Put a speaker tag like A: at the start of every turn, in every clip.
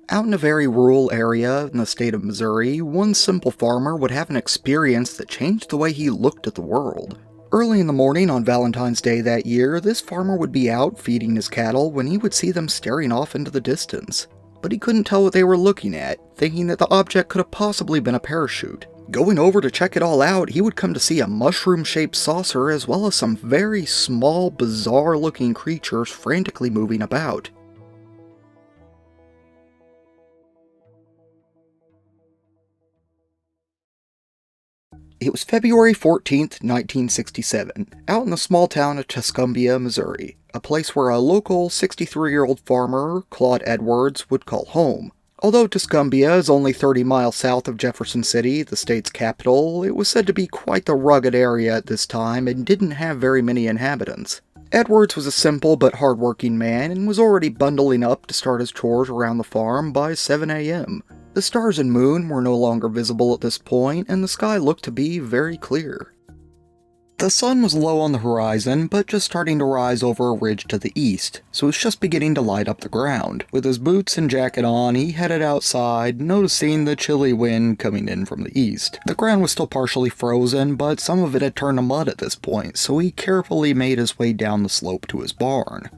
A: Out in a very rural area in the state of Missouri, one simple farmer would have an experience that changed the way he looked at the world. Early in the morning on Valentine's Day that year, this farmer would be out feeding his cattle when he would see them staring off into the distance. But he couldn't tell what they were looking at, thinking that the object could have possibly been a parachute. Going over to check it all out, he would come to see a mushroom-shaped saucer as well as some very small, bizarre-looking creatures frantically moving about. It was February 14th, 1967, out in the small town of Tuscumbia, Missouri, a place where a local 63-year-old farmer, Claude Edwards, would call home. Although Tuscumbia is only 30 miles south of Jefferson City, the state's capital, it was said to be quite the rugged area at this time and didn't have very many inhabitants. Edwards was a simple but hard-working man and was already bundling up to start his chores around the farm by 7 a.m. The stars and moon were no longer visible at this point, and the sky looked to be very clear. The sun was low on the horizon, but just starting to rise over a ridge to the east, so it was just beginning to light up the ground. With his boots and jacket on, he headed outside, noticing the chilly wind coming in from the east. The ground was still partially frozen, but some of it had turned to mud at this point, so he carefully made his way down the slope to his barn.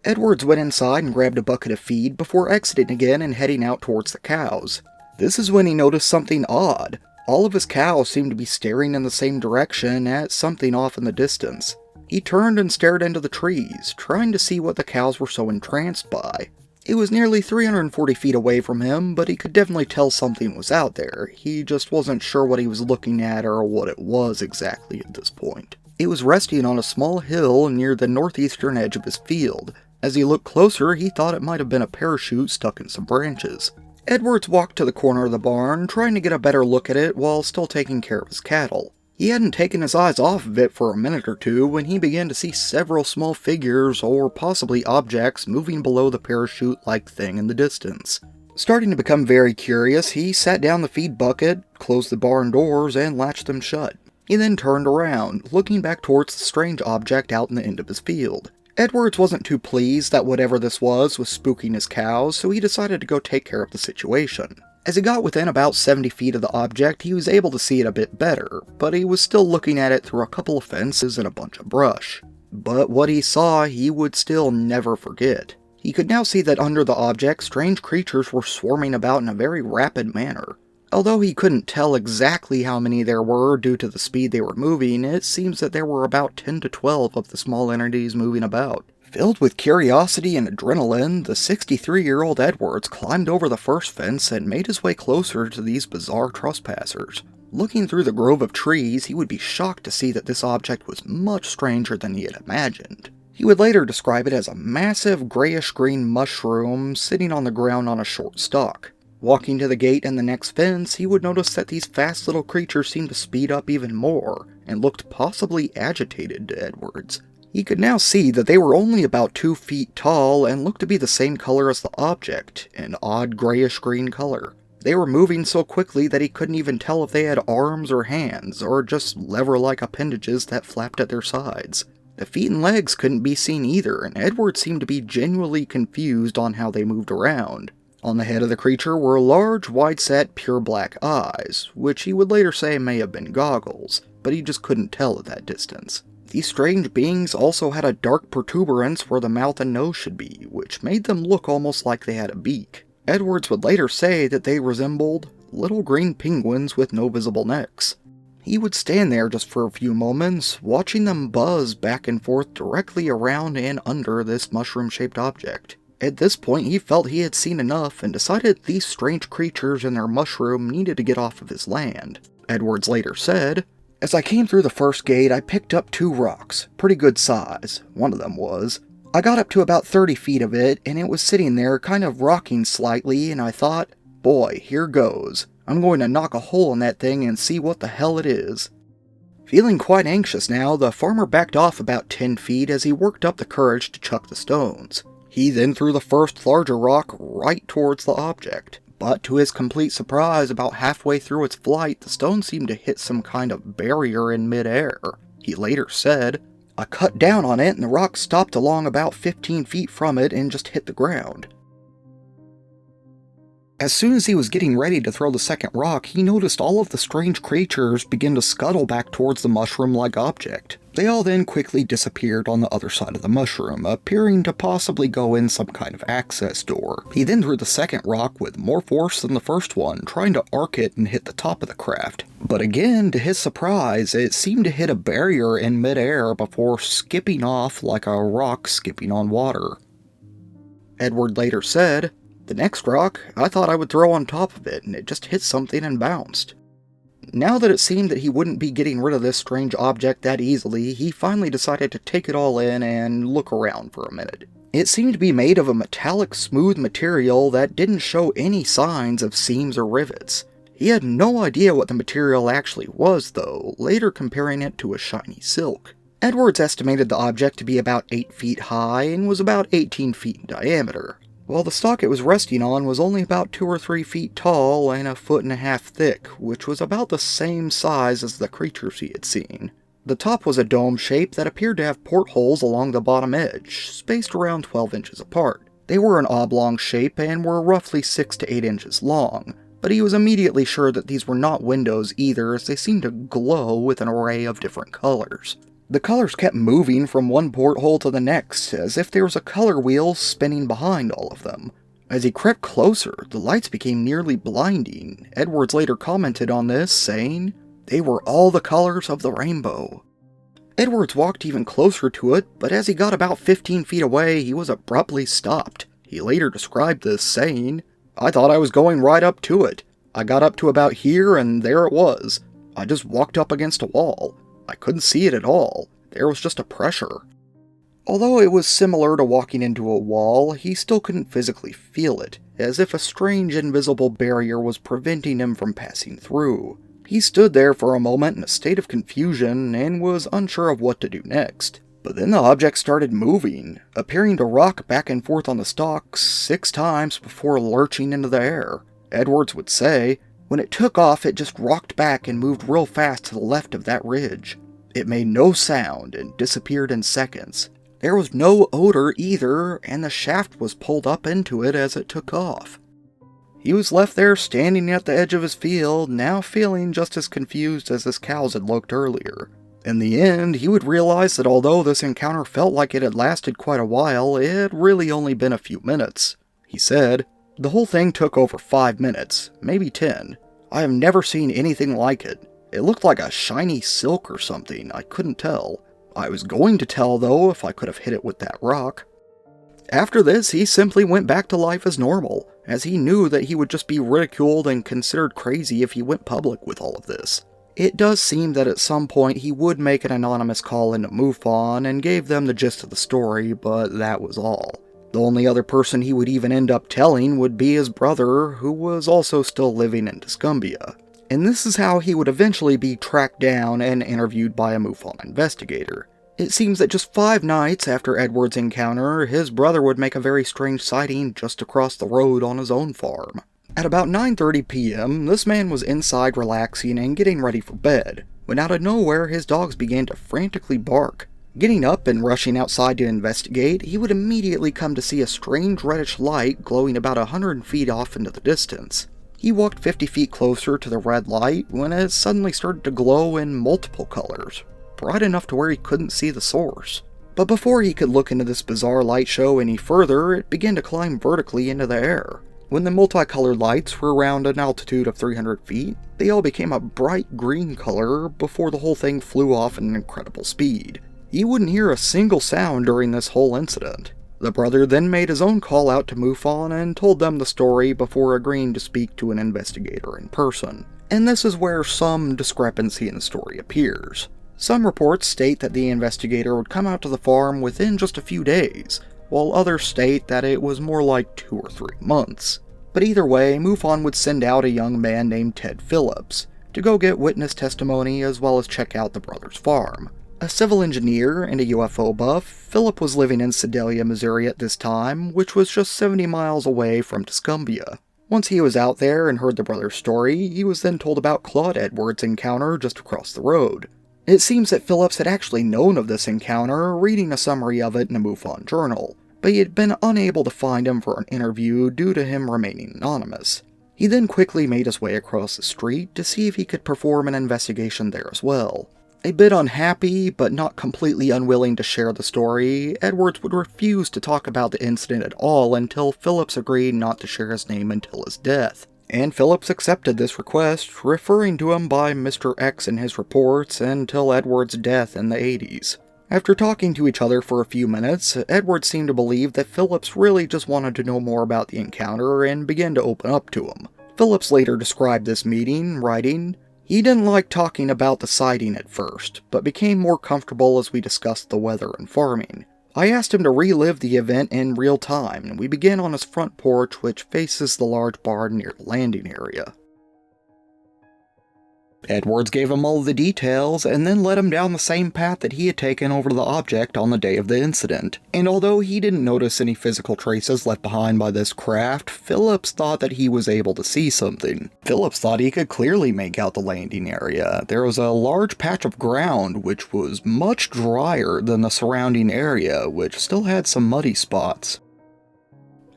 A: Edwards went inside and grabbed a bucket of feed before exiting again and heading out towards the cows. This is when he noticed something odd. All of his cows seemed to be staring in the same direction at something off in the distance. He turned and stared into the trees, trying to see what the cows were so entranced by. It was nearly 340 feet away from him, but he could definitely tell something was out there. He just wasn't sure what he was looking at or what it was exactly at this point. It was resting on a small hill near the northeastern edge of his field. As he looked closer, he thought it might have been a parachute stuck in some branches. Edwards walked to the corner of the barn, trying to get a better look at it while still taking care of his cattle. He hadn't taken his eyes off of it for a minute or two when he began to see several small figures or possibly objects moving below the parachute-like thing in the distance. Starting to become very curious, he sat down the feed bucket, closed the barn doors, and latched them shut. He then turned around, looking back towards the strange object out in the end of his field. Edwards wasn't too pleased that whatever this was spooking his cows, so he decided to go take care of the situation. As he got within about 70 feet of the object, he was able to see it a bit better, but he was still looking at it through a couple of fences and a bunch of brush. But what he saw, he would still never forget. He could now see that under the object, strange creatures were swarming about in a very rapid manner. Although he couldn't tell exactly how many there were due to the speed they were moving, it seems that there were about 10 to 12 of the small entities moving about. Filled with curiosity and adrenaline, the 63-year-old Edwards climbed over the first fence and made his way closer to these bizarre trespassers. Looking through the grove of trees, he would be shocked to see that this object was much stranger than he had imagined. He would later describe it as a massive grayish-green mushroom sitting on the ground on a short stalk. Walking to the gate and the next fence, he would notice that these fast little creatures seemed to speed up even more, and looked possibly agitated to Edwards. He could now see that they were only about 2 feet tall and looked to be the same color as the object, an odd grayish-green color. They were moving so quickly that he couldn't even tell if they had arms or hands, or just lever-like appendages that flapped at their sides. The feet and legs couldn't be seen either, and Edwards seemed to be genuinely confused on how they moved around. On the head of the creature were large, wide-set, pure black eyes, which he would later say may have been goggles, but he just couldn't tell at that distance. These strange beings also had a dark protuberance where the mouth and nose should be, which made them look almost like they had a beak. Edwards would later say that they resembled little green penguins with no visible necks. He would stand there just for a few moments, watching them buzz back and forth directly around and under this mushroom-shaped object. At this point, he felt he had seen enough and decided these strange creatures and their mushroom needed to get off of his land. Edwards later said, "As I came through the first gate, I picked up 2 rocks, pretty good size, one of them was. I got up to about 30 feet of it, and it was sitting there kind of rocking slightly, and I thought, boy, here goes. I'm going to knock a hole in that thing and see what the hell it is." Feeling quite anxious now, the farmer backed off about 10 feet as he worked up the courage to chuck the stones. He then threw the first larger rock right towards the object, but to his complete surprise, about halfway through its flight, the stone seemed to hit some kind of barrier in midair. He later said, "I cut down on it and the rock stopped along about 15 feet from it and just hit the ground." As soon as he was getting ready to throw the second rock, he noticed all of the strange creatures begin to scuttle back towards the mushroom-like object. They all then quickly disappeared on the other side of the mushroom, appearing to possibly go in some kind of access door. He then threw the second rock with more force than the first one, trying to arc it and hit the top of the craft. But again, to his surprise, it seemed to hit a barrier in midair before skipping off like a rock skipping on water. Edward later said, "The next rock, I thought I would throw on top of it, and it just hit something and bounced." Now that it seemed that he wouldn't be getting rid of this strange object that easily, he finally decided to take it all in and look around for a minute. It seemed to be made of a metallic smooth material that didn't show any signs of seams or rivets. He had no idea what the material actually was though, later comparing it to a shiny silk. Edwards estimated the object to be about 8 feet high and was about 18 feet in diameter, while the stalk it was resting on was only about 2 or 3 feet tall and 1.5 feet thick, which was about the same size as the creatures he had seen. The top was a dome shape that appeared to have portholes along the bottom edge, spaced around 12 inches apart. They were an oblong shape and were roughly 6 to 8 inches long, but he was immediately sure that these were not windows either, as they seemed to glow with an array of different colors. The colors kept moving from one porthole to the next, as if there was a color wheel spinning behind all of them. As he crept closer, the lights became nearly blinding. Edwards later commented on this, saying, "They were all the colors of the rainbow." Edwards walked even closer to it, but as he got about 15 feet away, he was abruptly stopped. He later described this, saying, "I thought I was going right up to it. I got up to about here, and there it was. I just walked up against a wall. I couldn't see it at all. There was just a pressure." Although it was similar to walking into a wall, he still couldn't physically feel it, as if a strange invisible barrier was preventing him from passing through. He stood there for a moment in a state of confusion and was unsure of what to do next. But then the object started moving, appearing to rock back and forth on the stalk 6 times before lurching into the air. Edwards would say, "When it took off, it just rocked back and moved real fast to the left of that ridge. It made no sound and disappeared in seconds. There was no odor either, and the shaft was pulled up into it as it took off." He was left there standing at the edge of his field, now feeling just as confused as his cows had looked earlier. In the end, he would realize that although this encounter felt like it had lasted quite a while, it had really only been a few minutes. He said, "The whole thing took over 5 minutes, maybe 10. I have never seen anything like it. It looked like a shiny silk or something, I couldn't tell. I was going to tell, though, if I could have hit it with that rock." After this, he simply went back to life as normal, as he knew that he would just be ridiculed and considered crazy if he went public with all of this. It does seem that at some point he would make an anonymous call into MUFON and gave them the gist of the story, but that was all. The only other person he would even end up telling would be his brother, who was also still living in Tuscumbia. And this is how he would eventually be tracked down and interviewed by a MUFON investigator. It seems that just 5 nights after Edwards' encounter, his brother would make a very strange sighting just across the road on his own farm. At about 9:30 p.m., this man was inside relaxing and getting ready for bed, when out of nowhere his dogs began to frantically bark. Getting up and rushing outside to investigate, he would immediately come to see a strange reddish light glowing about 100 feet off into the distance. He walked 50 feet closer to the red light when it suddenly started to glow in multiple colors, bright enough to where he couldn't see the source. But before he could look into this bizarre light show any further, it began to climb vertically into the air. When the multicolored lights were around an altitude of 300 feet, they all became a bright green color before the whole thing flew off at an incredible speed. He wouldn't hear a single sound during this whole incident. The brother then made his own call out to MUFON and told them the story before agreeing to speak to an investigator in person. And this is where some discrepancy in the story appears. Some reports state that the investigator would come out to the farm within just a few days, while others state that it was more like 2 or 3 months. But either way, MUFON would send out a young man named Ted Phillips to go get witness testimony as well as check out the brother's farm. A civil engineer and a UFO buff, Philip was living in Sedalia, Missouri at this time, which was just 70 miles away from Tuscumbia. Once he was out there and heard the brother's story, he was then told about Claude Edwards' encounter just across the road. It seems that Phillips had actually known of this encounter, reading a summary of it in a MUFON journal, but he had been unable to find him for an interview due to him remaining anonymous. He then quickly made his way across the street to see if he could perform an investigation there as well. A bit unhappy, but not completely unwilling to share the story, Edwards would refuse to talk about the incident at all until Phillips agreed not to share his name until his death. And Phillips accepted this request, referring to him by Mr. X in his reports until Edwards' death in the 80s. After talking to each other for a few minutes, Edwards seemed to believe that Phillips really just wanted to know more about the encounter and began to open up to him. Phillips later described this meeting, writing, "He didn't like talking about the sighting at first, but became more comfortable as we discussed the weather and farming. I asked him to relive the event in real time, and we began on his front porch, which faces the large barn near the landing area." Edwards gave him all the details, and then led him down the same path that he had taken over to the object on the day of the incident. And although he didn't notice any physical traces left behind by this craft, Phillips thought that he was able to see something. Phillips thought he could clearly make out the landing area. There was a large patch of ground which was much drier than the surrounding area, which still had some muddy spots.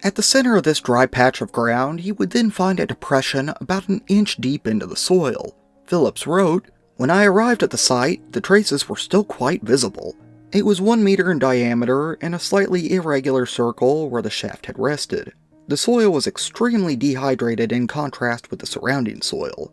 A: At the center of this dry patch of ground, he would then find a depression about an inch deep into the soil. Phillips wrote, "When I arrived at the site, the traces were still quite visible. It was 1 meter in diameter and a slightly irregular circle where the shaft had rested. The soil was extremely dehydrated in contrast with the surrounding soil."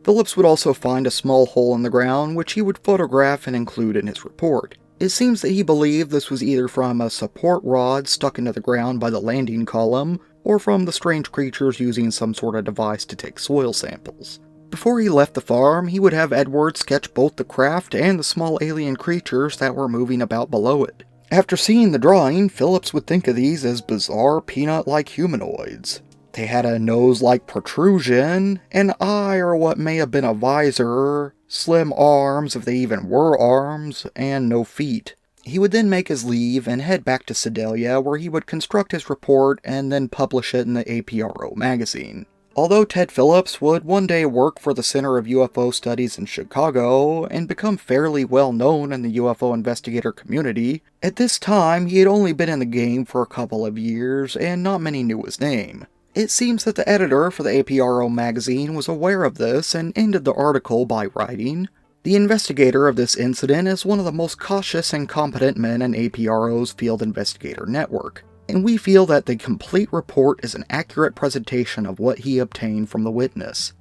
A: Phillips would also find a small hole in the ground which he would photograph and include in his report. It seems that he believed this was either from a support rod stuck into the ground by the landing column, or from the strange creatures using some sort of device to take soil samples. Before he left the farm, he would have Edwards sketch both the craft and the small alien creatures that were moving about below it. After seeing the drawing, Phillips would think of these as bizarre peanut-like humanoids. They had a nose-like protrusion, an eye or what may have been a visor, slim arms if they even were arms, and no feet. He would then make his leave and head back to Sedalia, where he would construct his report and then publish it in the APRO magazine. Although Ted Phillips would one day work for the Center of UFO Studies in Chicago and become fairly well known in the UFO investigator community, at this time he had only been in the game for a couple of years and not many knew his name. It seems that the editor for the APRO magazine was aware of this and ended the article by writing, "The investigator of this incident is one of the most cautious and competent men in APRO's field investigator network, and we feel that the complete report is an accurate presentation of what he obtained from the witness."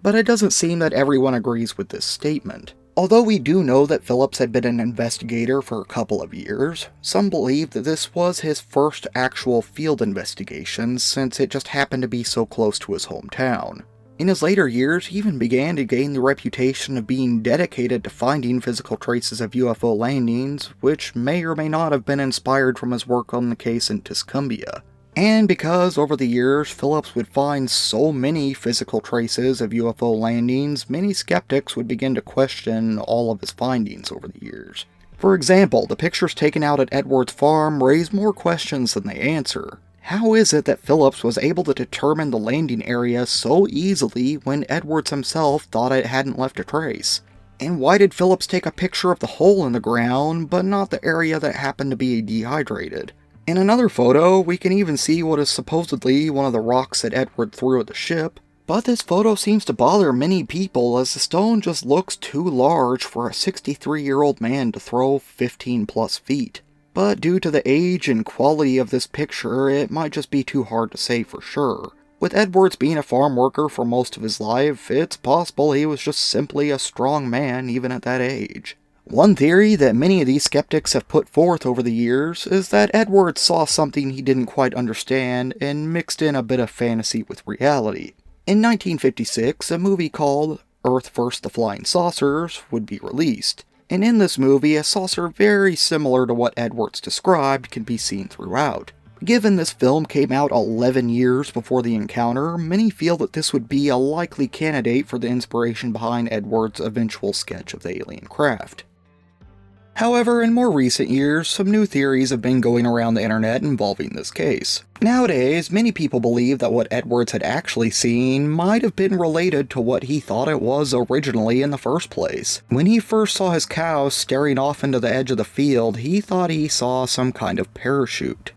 A: But it doesn't seem that everyone agrees with this statement. Although we do know that Phillips had been an investigator for a couple of years, some believe that this was his first actual field investigation since it just happened to be so close to his hometown. In his later years, he even began to gain the reputation of being dedicated to finding physical traces of UFO landings, which may or may not have been inspired from his work on the case in Tuscumbia. And because over the years Phillips would find so many physical traces of UFO landings, many skeptics would begin to question all of his findings over the years. For example, the pictures taken out at Edwards' farm raise more questions than they answer. How is it that Phillips was able to determine the landing area so easily when Edwards himself thought it hadn't left a trace? And why did Phillips take a picture of the hole in the ground, but not the area that happened to be dehydrated? In another photo, we can even see what is supposedly one of the rocks that Edward threw at the ship, but this photo seems to bother many people as the stone just looks too large for a 63-year-old man to throw 15 plus feet. But due to the age and quality of this picture, it might just be too hard to say for sure. With Edwards being a farm worker for most of his life, it's possible he was just simply a strong man even at that age. One theory that many of these skeptics have put forth over the years is that Edwards saw something he didn't quite understand and mixed in a bit of fantasy with reality. In 1956, a movie called Earth vs. the Flying Saucers would be released. And in this movie, a saucer very similar to what Edwards described can be seen throughout. Given this film came out 11 years before the encounter, many feel that this would be a likely candidate for the inspiration behind Edwards' eventual sketch of the alien craft. However, in more recent years, some new theories have been going around the internet involving this case. Nowadays, many people believe that what Edwards had actually seen might have been related to what he thought it was originally in the first place. When he first saw his cows staring off into the edge of the field, he thought he saw some kind of parachute.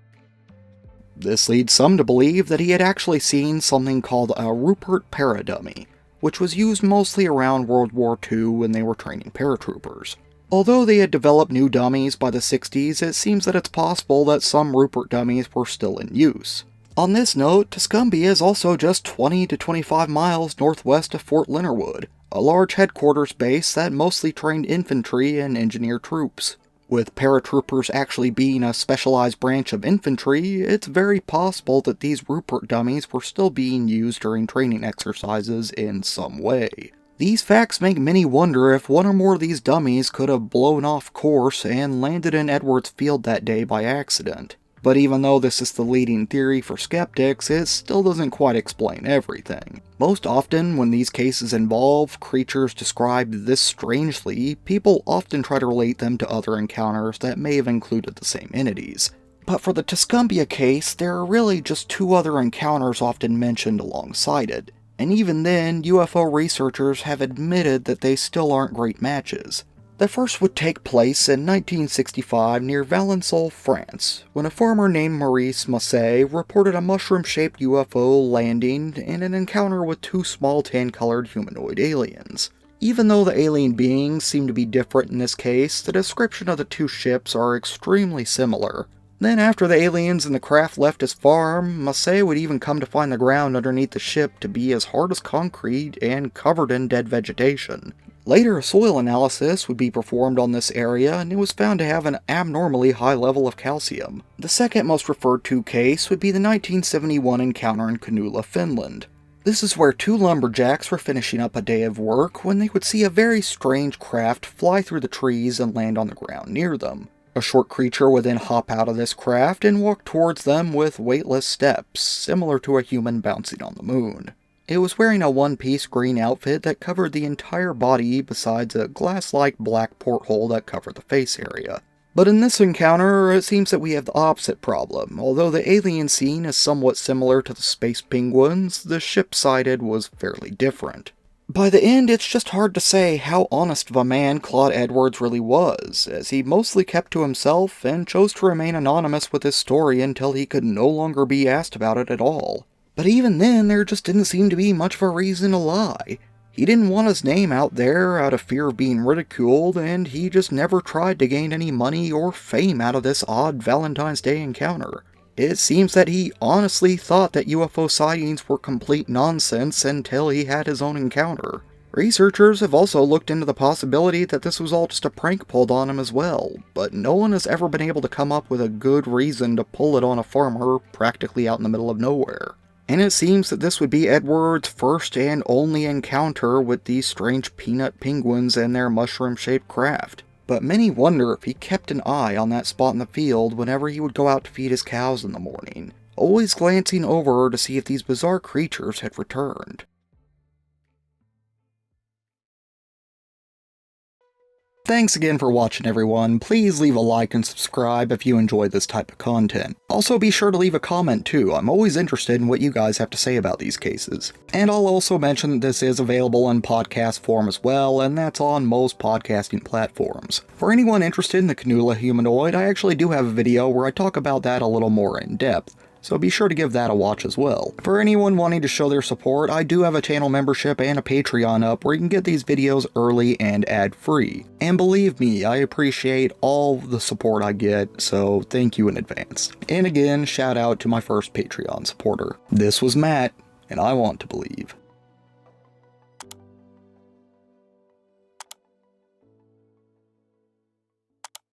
A: This leads some to believe that he had actually seen something called a Rupert paradummy, which was used mostly around World War II when they were training paratroopers. Although they had developed new dummies by the 60s, it seems that it's possible that some Rupert dummies were still in use. On this note, Tuscumbia is also just 20 to 25 miles northwest of Fort Leonard Wood, a large headquarters base that mostly trained infantry and engineer troops. With paratroopers actually being a specialized branch of infantry, it's very possible that these Rupert dummies were still being used during training exercises in some way. These facts make many wonder if one or more of these dummies could have blown off course and landed in Edwards Field that day by accident. But even though this is the leading theory for skeptics, it still doesn't quite explain everything. Most often, when these cases involve creatures described this strangely, people often try to relate them to other encounters that may have included the same entities. But for the Tuscumbia case, there are really just two other encounters often mentioned alongside it. And even then, UFO researchers have admitted that they still aren't great matches. The first would take place in 1965 near Valentine, France, when a farmer named Maurice Massé reported a mushroom-shaped UFO landing in an encounter with two small tan-colored humanoid aliens. Even though the alien beings seem to be different in this case, the description of the two ships are extremely similar. Then after the aliens and the craft left his farm, Massé would even come to find the ground underneath the ship to be as hard as concrete and covered in dead vegetation. Later, a soil analysis would be performed on this area, and it was found to have an abnormally high level of calcium. The second most referred to case would be the 1971 encounter in Kunula, Finland. This is where two lumberjacks were finishing up a day of work when they would see a very strange craft fly through the trees and land on the ground near them. A short creature would then hop out of this craft and walk towards them with weightless steps, similar to a human bouncing on the moon. It was wearing a one-piece green outfit that covered the entire body besides a glass-like black porthole that covered the face area. But in this encounter, it seems that we have the opposite problem. Although the alien scene is somewhat similar to the space penguins, the ship sighted was fairly different. By the end, it's just hard to say how honest of a man Claude Edwards really was, as he mostly kept to himself and chose to remain anonymous with his story until he could no longer be asked about it at all. But even then, there just didn't seem to be much of a reason to lie. He didn't want his name out there out of fear of being ridiculed, and he just never tried to gain any money or fame out of this odd Valentine's Day encounter. It seems that he honestly thought that UFO sightings were complete nonsense until he had his own encounter. Researchers have also looked into the possibility that this was all just a prank pulled on him as well, but no one has ever been able to come up with a good reason to pull it on a farmer practically out in the middle of nowhere. And it seems that this would be Edwards' first and only encounter with these strange peanut penguins and their mushroom-shaped craft. But many wonder if he kept an eye on that spot in the field whenever he would go out to feed his cows in the morning, always glancing over to see if these bizarre creatures had returned. Thanks again for watching, everyone. Please leave a like and subscribe if you enjoy this type of content. Also, be sure to leave a comment too. I'm always interested in what you guys have to say about these cases. And I'll also mention that this is available in podcast form as well, and that's on most podcasting platforms. For anyone interested in the Kunula humanoid, I actually do have a video where I talk about that a little more in depth, so be sure to give that a watch as well. For anyone wanting to show their support, I do have a channel membership and a Patreon up where you can get these videos early and ad-free. And believe me, I appreciate all the support I get, so thank you in advance. And again, shout out to my first Patreon supporter. This was Matt, and I want to believe.